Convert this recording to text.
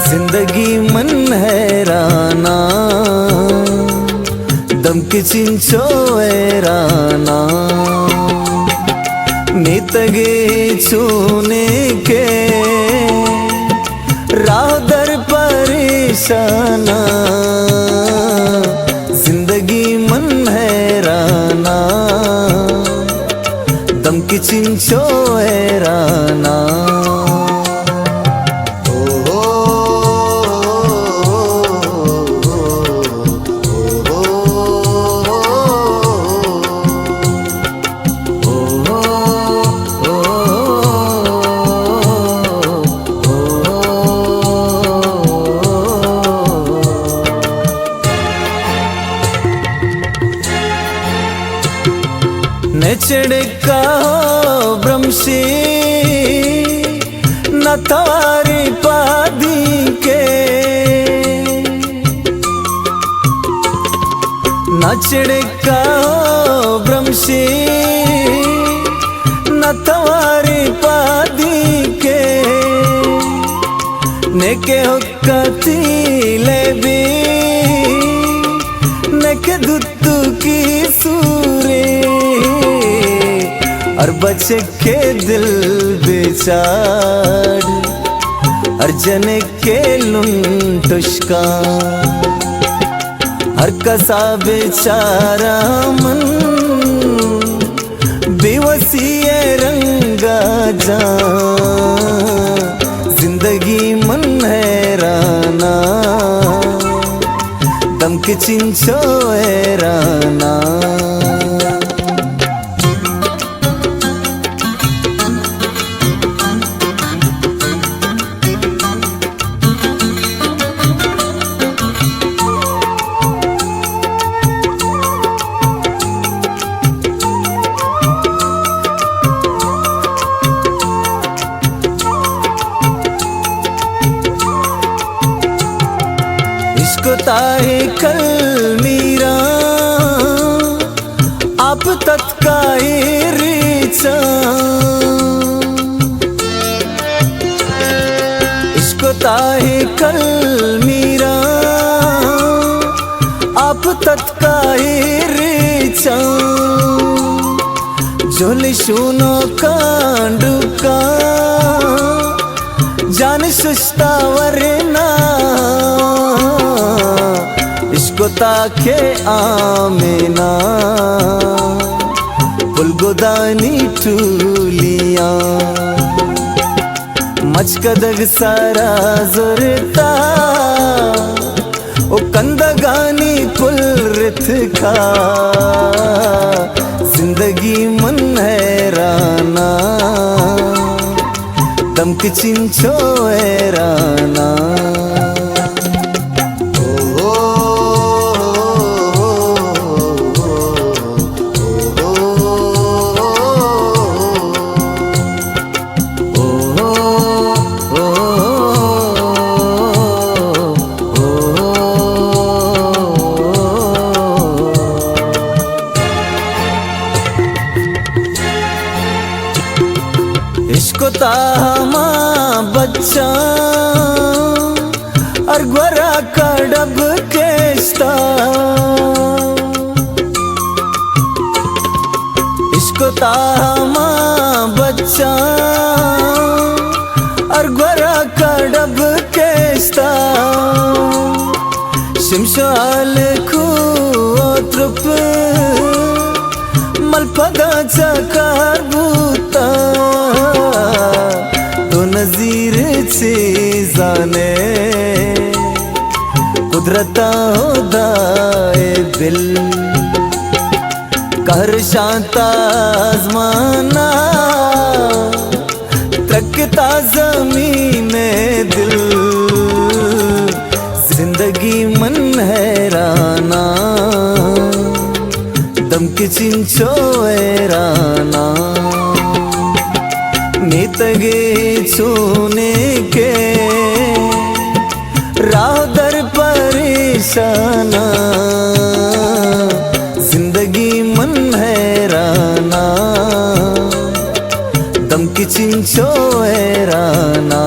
जिंदगी मन हैराना दम किचिंचो हैराना नेतगे छूने के राह दर परेशाना जिंदगी मन हैराना दम किचिंचो हैराना नेचड़का ब्रह्मशी न तारी पादी के नचड़का ब्रह्मशी न तारी पादी के नेके हुक्कती लेबी नेके दुत्तु की सूरे और बच्चे के दिल बेचार हर जने के लुंटुष्का हर कसा बेचारा मन बेवसी रंगा जा जिंदगी मन हैराना दम किचिंचो हैराना इसको ताहे कल मीरा आप तत्काए रीचा इसको ताहे कल मीरा आप तत्काए रीचा जोली सुनो कांडुका जान सुस्ता वरना इसको ताके आमेना पुलगोदानी टूलिया मचकदग सारा जोरता ओ कंदगानी पुल रिथ का जिंदगी मन हैराना दम किचिंचो हैराना इसको तामा बच्चा और ग्वरा का डब केस्ता इसको तामा बच्चा और ग्वरा का डब केस्ता शिमशाल खू त्रुप मलपदा चकार भूता तो नजीर चीजाने कुदरता होदाए दिल कहर शांता आजमाना त्रकता जमीने दिल किचिंचो एराना नीतगे छूने के राह दर परेशाना जिंदगी मन हैराना दम किचिंचो एराना